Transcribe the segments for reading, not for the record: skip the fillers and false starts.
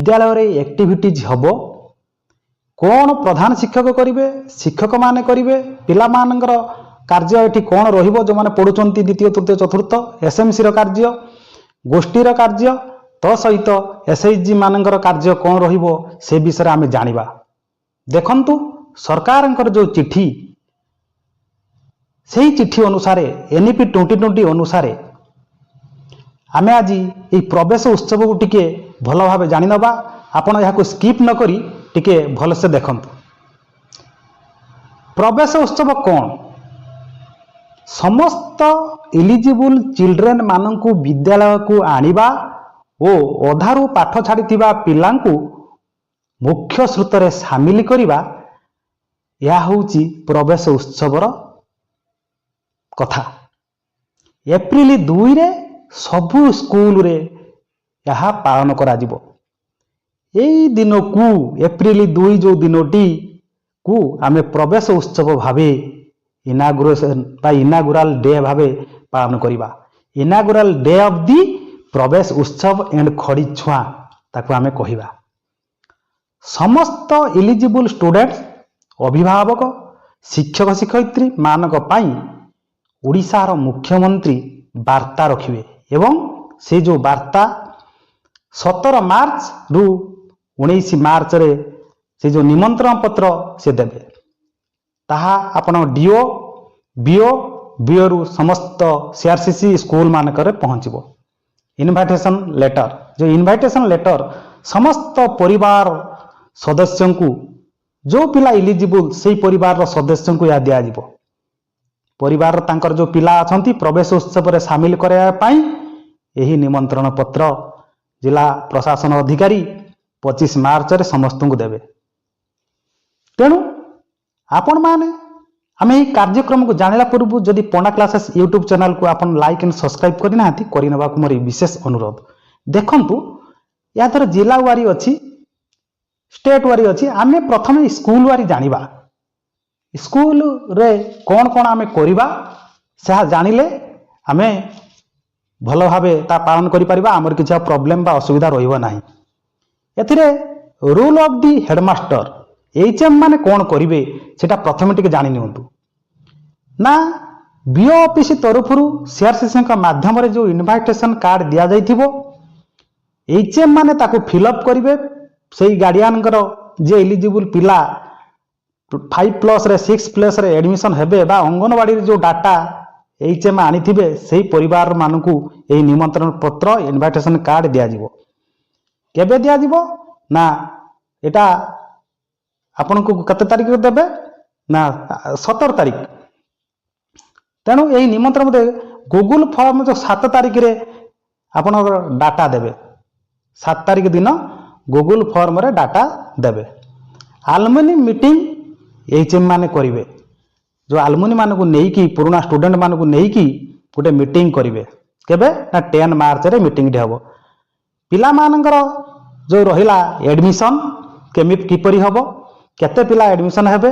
विद्यालय रे एक्टिविटीज हबो कौन प्रधान शिक्षक करेंगे शिक्षक माने करेंगे पिला मानकर कार्य एटी कौन रहिबो जो माने पढ़ुचंती द्वितीय तृतीय चतुर्थ एसएमसी रो कार्य गोष्ठीर कार्य तो सहित एसएचजी मानकर कार्य कौन रहिबो से विषय आमे जानिबा। देखंतु सरकारंकर जो चिट्ठी सही चिट्ठी अनुसार एनईपी 2020 अनुसार आमे आज ये प्रवेश उत्सव को टिके भल भाव जानिनबा। आपण यहाँ स्किप न करी टिके भल से देखंतु। प्रवेश उत्सव कौन समस्त इलिजिबल चिल्ड्रेन मानकु विद्यालय को आनिबा ओ अधारु पाठ छाड़िथिबा पिलांकु मुख्य स्रोतरे सामिल करिबा यह होउची प्रवेश उत्सवर कथा। एप्रिल 2 रे सबु स्कूल रे यह पालन करा जिवो। एई दिन को एप्रिल 2 जो दिनटी को आमे प्रवेश उत्सव भावे इनागुरेशन बा इनागुराल डे भावे पालन करिबा। इनागुराल डे ऑफ दी प्रवेश उत्सव एंड खड़ी छुआ ताको आमे कहिबा। समस्त इलिजिबल स्टूडेंट्स अभिभावक शिक्षक शिक्षयित्री मानक पाई ओडिशार मुख्यमंत्री वार्ता रखिबे एवं से जो वार्ता 17 मार्च रु 19 मार्च रे से जो निमंत्रण पत्र से देवे ताहा आपण डीओ बीओ रु समस्त सीआरसीसी स्कूल मानकर पहुंचबो। इनविटेशन लेटर जो इनविटेशन लेटर समस्त परिवार सदस्यों को जो पिला इलिजिबल से परिवार सदस्यों को या दिया जिवो। परिवार तांकर जो पिला अछंती प्रवेश उत्सव रे शामिल करया पाई एही निमंत्रण पत्र जिला प्रशासन अधिकारी 25 मार्च रे समस्त को देवे। तेणु आपण माने आमे এই कार्यक्रम को जानिला पूर्व जदि पंडा क्लासेस यूट्यूब चैनल को आपण लाइक एंड सब्सक्राइब करिना हाथी करिनबा को मोर विशेष अनुरोध। देखंतु या तर जिला वारी अछि स्टेट वारी अछि आमे प्रथमे स्कूल वारी जानिबा। स्कूल रे कौन कौन आमे करिबा से जानिले आमे भल भावे ता पालन करि परिबा। हमर किछ प्रॉब्लम बा असुविधा रहिबो नाही। एथिरे rule of the headmaster HM माने कौन करिवे सेटा प्रथमे टिके जानि नियंतु ना। बीओ ऑफिस तरफरु सीआरसीसी का माध्यम रे जो इनविटेशन कार्ड दिया जाइथिबो एचएम माने ताको फिल अप करिवे। सेही गार्डियन कर जे एलिजिबल पिला 5+ रे 6+ रे एडमिशन हेबे बा अंगनवाड़ी रे जो डाटा एचएम आनिथिबे सेही परिवार मानकु एही निमंत्रण पत्र इनविटेशन कार्ड दिया जिवो। केबे दिया जिवो ना एटा आपण को कते तारीख देबे ना 17 तारीख। तेणु यही निमंत्रण मते गूगल फॉर्म जो 7 तारीख रे आपण डाटा देबे। 7 तारीख दिन गूगल फॉर्म रे डाटा देबे। आलमनी मीटिंग एचएम माने करिवे। जो आलमनी मान को नेई की पुराना स्टूडेंट मान को नेई की गोटे मीटिंग करिवे। केबे ना 10 मार्च रे मीटिंग हबो। पिला मानकर जो रहिला एडमिशन किपरि हबो केते पिला एडमिशन हेबे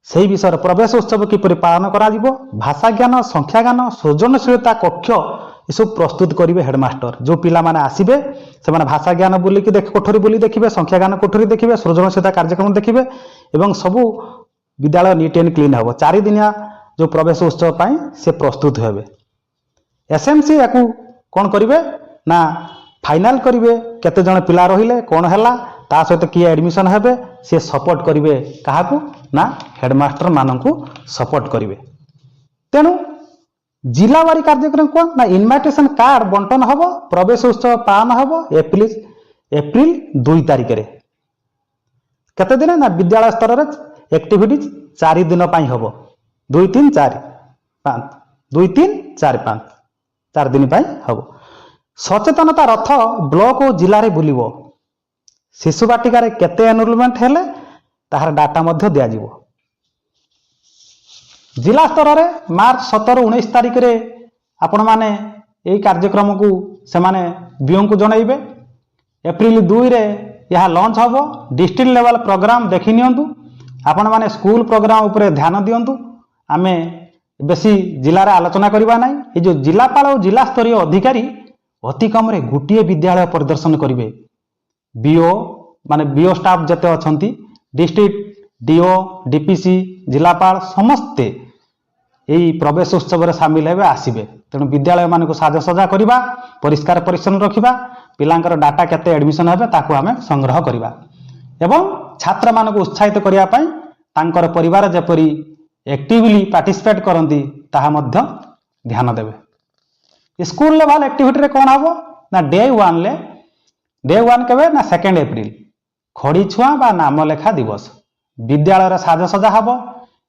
सही विषय प्रवेश उत्सव किपरि पालन करा जिवो। भाषा ज्ञान संख्या ज्ञान सृजनशीलता कक्ष ये सब प्रस्तुत करिवे हेडमास्टर। जो पिला माने आसीबे से माने भाषा ज्ञान बुली की देख कोठरी बुली देखिबे संख्या ज्ञान कोठरी देखिबे सृजनशीलता कार्यक्रम देखिबे एवं सबु विद्यालय नीट एंड क्लीन हबो। 4 दिनिया जो प्रवेश उत्सव पाई से प्रस्तुत हेबे। एसएमसी याकू कोन करिवे ना फाइनल करिवे केते जण पिला रहिले कोन हैला ता सहित किए एडमिशन हेबे से सपोर्ट करिवे काहाकू ना हेडमास्टर मानकू सपोर्ट करिवे। तेणु जिलावारी कार्यक्रम को ना इनविटेशन कार्ड बंटन हबो प्रवेश उत्सव पालन हबो एप्रिल 2 तारिख रे। केते दिन ना विद्यालय स्तर रे एक्टिविटीज 4 दिन पाई हबो 2 3 4 5 2 3 4 5 4 दिन पाई हबो। सचेतनता रथ ब्लॉक और जिले में बुलिबो। शिशु बाटिका रे केते एनरोलमेंट हेले ताहार डाटा मध्य दिया जिवो। जिला स्तर रे मार्च 17 19 तारिख रे आपण माने एई कार्यक्रम को से माने बीओ को जणाइबे। एप्रिल 2 रे यह लॉन्च हबो। डिस्ट्रिक्ट लेवल प्रोग्राम देखि नियंतु। आपण माने स्कूल प्रोग्राम ऊपर ध्यान दियंतु। आमे बेसी जिला रे आलोचना करबा नाही। ए जो जिलापाल और जिला स्तरीय अधिकारी अति कम रे गोटे विद्यालय परिदर्शन करिवे बीओ माने बीओ स्टाफ जते अछंती डिस्ट्रिक्ट डीओ डीपीसी जिलापाल समस्ते यही प्रवेश उत्सव सामिल हेबे आसीबे। तेणु विद्यालय मानक साजसजा करवा परिष्कार परिच्छन्न रखा पिलांकर डाटा केते एडमिशन हेबे ताकू आमे संग्रह करवा एवं छात्र मानक उत्साहित करिया पई तांकर परिवार जेपरी एक्टिवली पार्टिसिपेट करंती ताहा मध्य ध्यान देवे। स्कूल लेवल एक्टिविटी रे कोन हबो ना डे 1 केबे ना 2 एप्रिल खड़ी छुआ बा नाम लेखा दिवस विद्यालय साजसजा हबो।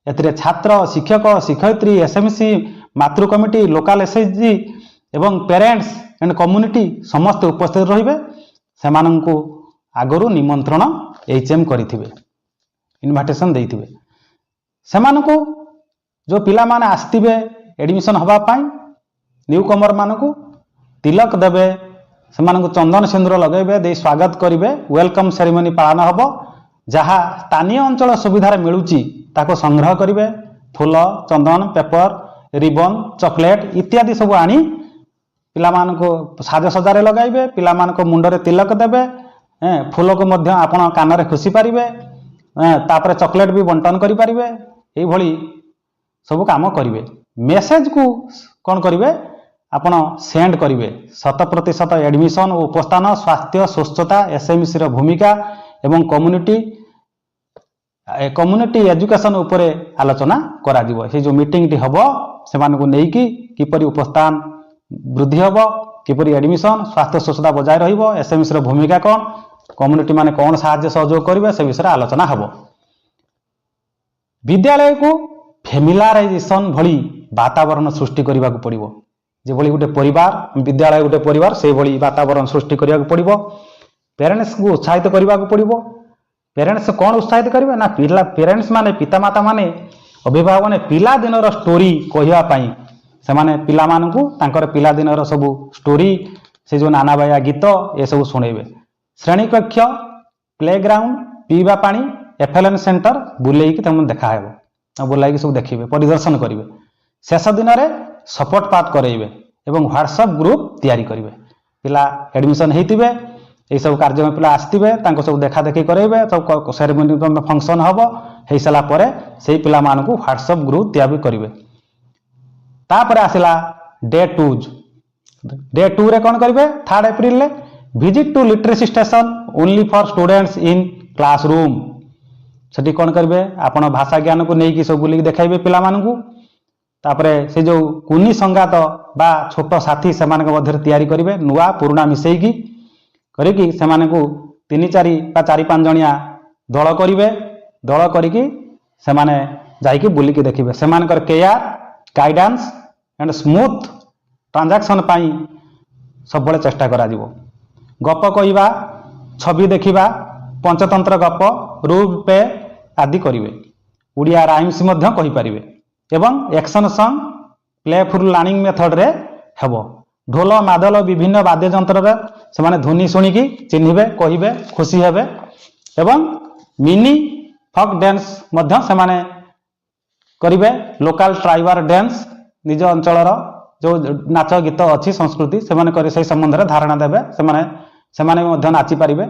एथिरे छात्र शिक्षक शिक्षयित्री एसएमसी मातृ कमिटी लोकाल एसएचजी एवं पेरेंट्स एंड कम्युनिटी समस्त उपस्थित रहिबे। सेमानंकु आगरु निमंत्रण एचएम करिथिबे इनविटेशन देइथिबे। सेमानंकु जो पिला माने आस्तिबे एडमिशन हबा पाई न्यू कमर मानकु तिलक देबे सेमानंकु चंदन सिंदूर लगेबे दे स्वागत करिवे। वेलकम सेरेमनी पालन हबो जहा स्थानीय अंचल सुविधा मिलुची ताको संग्रह करिवे। फूल चंदन पेपर रिबन चॉकलेट इत्यादि सब आनी पिला मानको साजसजारे लगाइबे। पिला मानको मुंडरे तिलक देबे फूल को मध्य आपण कान रे खुशी पारिबे तापर चॉकलेट भी बंटन करि पारिबे। एई भली सब काम करिवे। मेसेज को कोन करिवे आपण सेंड करिवे 100% एडमिशन और उपस्थान स्वास्थ्य स्वच्छता एसएमसी रो भूमिका एवं कम्युनिटी एजुकेशन उपरे आलोचना करा दिबो। हे जो मीटिंग टी हबो से मानको नेकी किपरि उपस्थान वृद्धि हबो किपरि एडमिशन स्वास्थ्य स्वच्छता बजाय रहिबो एसएमसी रो भूमिका कोन कम्युनिटी माने कोन सहायता सहयोग करिवे से विषय आलोचना हबो। विद्यालय को फेमिलाराइजेशन भली वातावरण सृष्टि करबा को पड़िबो। जे भली गुटे परिवार विद्यालय गुटे परिवार से भली वातावरण सृष्टि करबा को पड़िबो। पेरेंट्स को उत्साहित करबा को पड़िबो। पेरेंट्स कौन उत्साहित करेंगे ना पिला पेरेंट्स माने पितामाता माने अभिभावक माने पिला दिनर स्टोरी कहवा पाई से माने पिला मानकु तांकर पिला दिनर सब स्टोरी से जो नाना बाया गीत ये सब सुनेबे। श्रेणी कक्ष प्लेग्राउंड पीवा पानी एफएलएन सेंटर बुलेइकी तुम देखा हेबो बुलाइकी सब देखिबे परिदर्शन करिवे। शेष दिन रे सपोर्ट पाठ करेइबे एवं व्हाट्सएप ग्रुप तैयारी करिवे। पिला एडमिशन हेतिबे ये सब कार्यक्रम पिला आसतिबे तांको सब देखा देखी करेइबे सब सेरेमनी फंक्शन हबो हेइ सला परे सेही पिला मानकु व्हाट्सएप ग्रुप तैयारी करिवे। तापरे आसिला डे 2 रे कोन करिवे 3 एप्रिल ले visit to literacy station only for students in classroom सेठी कोन करिवे आपण भाषा ज्ञान को नेकी सब बुली देखाइबे पिला मानकु। तापरे से जो कुनी संगात बा छोट साथी सेमान के मध्य तैयारी करिवे नुआ पुराना मिसेइकी करिकी सेमान को 3-4 बा 4-5 जणिया दल करिवे। दल करिकी सेमाने जाइकी बुलिकी देखिबे। सेमानकर care guidance and smooth transaction पाई सब बळे चेष्टा करा दिबो। गप कहिबा छवि देखिबा पंचतंत्र गप रूप पे आदि करिवे। उड़िया राइम्स मध्य कहि परिवे एवं action song playful learning method रे हेबो। ढोल मादल विभिन्न वाद्य यंत्र रे सेमाने ध्वनि सुनिकी चिन्हिबे कहिबे खुशी हेबे एवं मिनी फॉक डांस मध्य सेमाने करिवे। लोकल ट्राइबल डांस निज अंचल जो नाच गीत अच्छी संस्कृति सेमाने करे से संबंध रे धारणा देबे। सेमाने मध्य नाची पारिबे।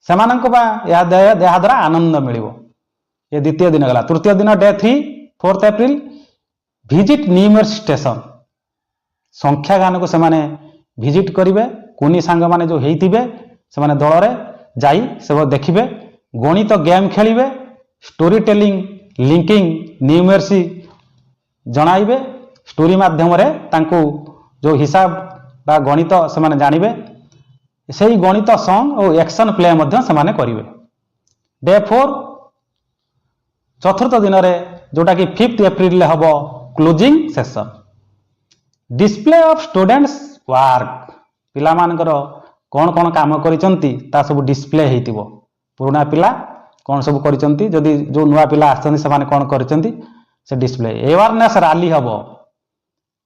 सेमानंको बा या द्वारा आनंद मिलिबो। ये द्वितीय दिन गला। तृतीय दिन day 3 4 April visit numerals station संख्या गान को सेमाने विजिट करिवे। कुनी सांग माने जो हेइतिबे सेमाने दल रे जाई सब देखिबे गणित गेम खेलिबे स्टोरी टेलिंग लिंकिंग न्यूमर्सी जणाइबे। स्टोरी माध्यम रे तांको जो हिसाब बा गणित सेमाने जानिबे सेही गणित सॉन्ग और एक्शन प्ले मध्य सेमाने करिवे। डे 4 चतुर्थ दिन रे जोटा कि 5 एप्रिल ले हबो closing session display of students work पिला मानकर कौन कौन काम करिसंती ता सब डिस्प्ले हेतिबो। पुराना पिला कौन सब करिसंती जदि जो नुआ पिला आछंती से माने कौन करिसंती से डिस्प्ले। अवेयरनेस रैली हबो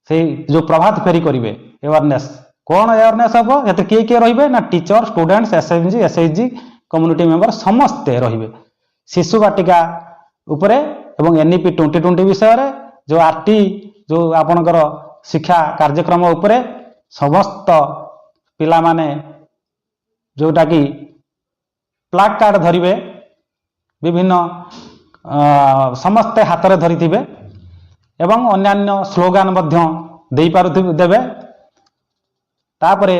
से जो प्रभात फेरी करिवे। अवेयरनेस कौन अवेयरनेस हबो एते के रहिबे ना teacher students SMG SHG community member समस्त रहिबे। शिशु बाटिका उपरे एवं एनईपी 2020 विषय रे जो आरटी जो आपनकर शिक्षा कार्यक्रम उपरे समस्त पिला माने जोटा कि ପ୍ଲାକ୍ କାର୍ଡ ଧରିବେ, ବିଭିନ୍ନ ସମସ୍ତେ ହାତରେ ଧରିଥିବେ ଏବଂ ଅନ୍ୟାନ୍ୟ ସ୍ଲୋଗାନ ମଧ୍ୟ ଦେଇପାରୁଥିବେ ଦେବେ। ତାପରେ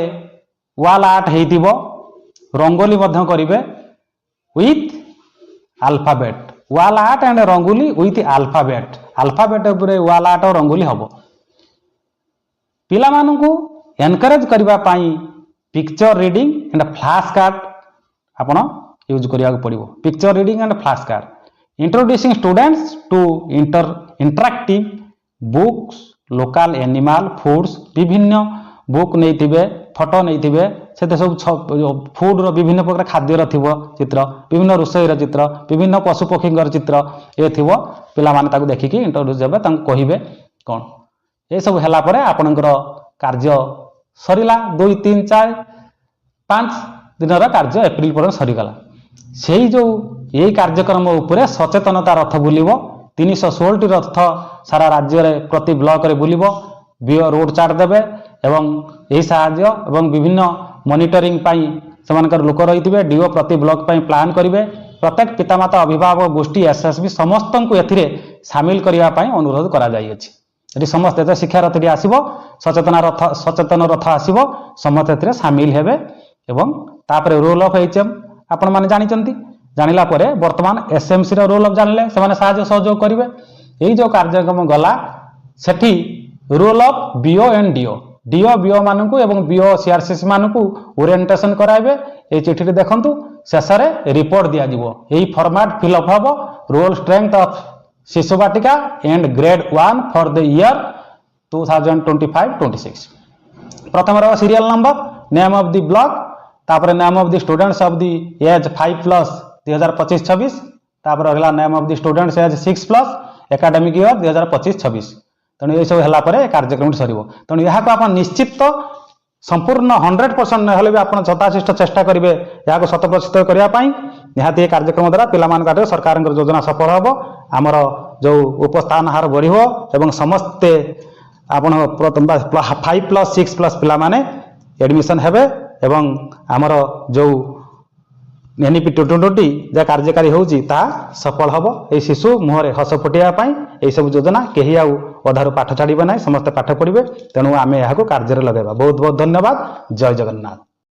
ୱାଲ୍ ଆର୍ଟ ହେଇଥିବ, ରଙ୍ଗୋଲି ମଧ୍ୟ କରିବେ with alphabet. Wall art and rangoli with alphabet. Alphabet ଉପରେ ୱାଲ୍ ଆର୍ଟ ରଙ୍ଗୋଲି ହେବ। ପିଲାମାନଙ୍କୁ ଏନକରେଜ କରିବା ପାଇଁ picture reading and flash card ଆପଣ ୟୁଜ୍ କରିବାକୁ ପଡ଼ିବ। Picture reading and flash card. Introducing students to interactive books, local animal, foods, ବିଭିନ୍ନ ବୁକ୍ ନେଇଥିବେ, ଫଟୋ ନେଇଥିବେ, ସେଥିରେ ସବୁ ଫୁଡ୍ର ବିଭିନ୍ନ ପ୍ରକାର ଖାଦ୍ୟର ଥିବ ଚିତ୍ର, ବିଭିନ୍ନ ରୋଷେଇର ଚିତ୍ର, ବିଭିନ୍ନ ପଶୁପକ୍ଷୀଙ୍କର ଚିତ୍ର ଏ ଥିବ। ପିଲାମାନେ ତାକୁ ଦେଖିକି ଇଣ୍ଟ୍ରୋଡ୍ୟୁସ୍ ହେବେ, ତାଙ୍କୁ କହିବେ କ'ଣ। ଏସବୁ ହେଲା ପରେ ଆପଣଙ୍କର କାର୍ଯ୍ୟ ସରିଲା। 2, 3, 4, 5 ଦିନର କାର୍ଯ୍ୟ ଏପ୍ରିଲ ପର୍ଯ୍ୟନ୍ତ ସରିଗଲା। ସେଇ ଯେଉଁ ଏଇ କାର୍ଯ୍ୟକ୍ରମ ଉପରେ ସଚେତନତା ରଥ ବୁଲିବ। 316ଟି ରଥ ସାରା ରାଜ୍ୟରେ ପ୍ରତି ବ୍ଲକରେ ବୁଲିବ। ବିଓ ରୋଡ୍ ଚାର୍ଟ ଦେବେ ଏବଂ ଏହି ସାହାଯ୍ୟ ଏବଂ ବିଭିନ୍ନ ମନିଟରିଂ ପାଇଁ ସେମାନଙ୍କର ଲୋକ ରହିଥିବେ। ଡିଓ ପ୍ରତି ବ୍ଲକ ପାଇଁ ପ୍ଲାନ୍ କରିବେ। ପ୍ରତ୍ୟେକ ପିତାମାତା, ଅଭିଭାବକ ଗୋଷ୍ଠୀ, ଏସ୍ଏସ୍ବି ସମସ୍ତଙ୍କୁ ଏଥିରେ ସାମିଲ କରିବା ପାଇଁ ଅନୁରୋଧ କରାଯାଇଅଛି। ଏଠି ସମସ୍ତେ ଶିକ୍ଷା ରଥଟି ଆସିବ, ସଚେତନ ରଥ ଆସିବ, ସମସ୍ତେ ଏଥିରେ ସାମିଲ ହେବେ। ଏବଂ ତାପରେ ରୋଲ୍ ଅଫ୍ HM ଆପଣମାନେ ଜାଣିଛନ୍ତି। ଜାଣିଲା ପରେ ବର୍ତ୍ତମାନ SMCର ରୋଲ୍ ଅଫ୍ ଜାଣିଲେ, ସେମାନେ ସାହାଯ୍ୟ ସହଯୋଗ କରିବେ। ଏଇ ଯେଉଁ କାର୍ଯ୍ୟକ୍ରମ ଗଲା ସେଠି role of BO and DO, DO BO ମାନଙ୍କୁ ଏବଂ BO CRCC ମାନଙ୍କୁ ଓରିଏଣ୍ଟେସନ କରାଇବେ। এই চিঠিটি ଦେଖନ୍ତୁ, ଶେଷରେ ରିପୋର୍ଟ ଦିଆଯିବ। ଏହି ଫର୍ମାଟ ଫିଲ୍ଅପ୍ ହେବ। ରୋଲ୍ ଷ୍ଟ୍ରେଙ୍ଗଥ ଅଫ୍ ଶିଶୁ ବାଟିକା and grade 1 for the year 2025-26। ପ୍ରଥମେ ରହିବ serial number, name of the block, ତାପରେ name of the students of the age 5+ 2025-26, ତାପରେ ରହିଲା name of the students age 6+ academic year 2025-26। ତେଣୁ ଏସବୁ ହେଲା ପରେ କାର୍ଯ୍ୟକ୍ରମଟି ସରିବ। ତେଣୁ ଏହାକୁ ଆପଣ ନିଶ୍ଚିତ ସମ୍ପୂର୍ଣ୍ଣ 100% ନହେଲେ ବି ଆପଣ ଯଥାଶିଷ୍ଟ ଚେଷ୍ଟା କରିବେ ଏହାକୁ 100% କରିବା ପାଇଁ। ନିହାତି ଏ କାର୍ଯ୍ୟକ୍ରମ ଦ୍ୱାରା ପିଲାମାନଙ୍କ ହାତରେ ସରକାରଙ୍କର ଯୋଜନା ସଫଳ ହେବ। ଆମର ଯେଉଁ ଉପସ୍ଥାନ ହାର ବଢ଼ିବ ଏବଂ ସମସ୍ତେ ଆପଣ 5+ 6+ ପିଲାମାନେ ଏଡମିସନ୍ ହେବେ ଏବଂ ଆମର ଯେଉଁ NEP 2020 ଯାହା କାର୍ଯ୍ୟକାରୀ ହେଉଛି ତାହା ସଫଳ ହେବ। ଏହି ଶିଶୁ ମୁହଁରେ ହସ ଫୁଟାଇବା ପାଇଁ ଏହିସବୁ ଯୋଜନା, କେହି ଆଉ ଅଧାରୁ ପାଠ ଛାଡ଼ିବେ ନାହିଁ, ସମସ୍ତେ ପାଠ ପଢ଼ିବେ। ତେଣୁ ଆମେ ଏହାକୁ କାର୍ଯ୍ୟରେ ଲଗାଇବା। ବହୁତ ବହୁତ ଧନ୍ୟବାଦ। ଜୟ ଜଗନ୍ନାଥ।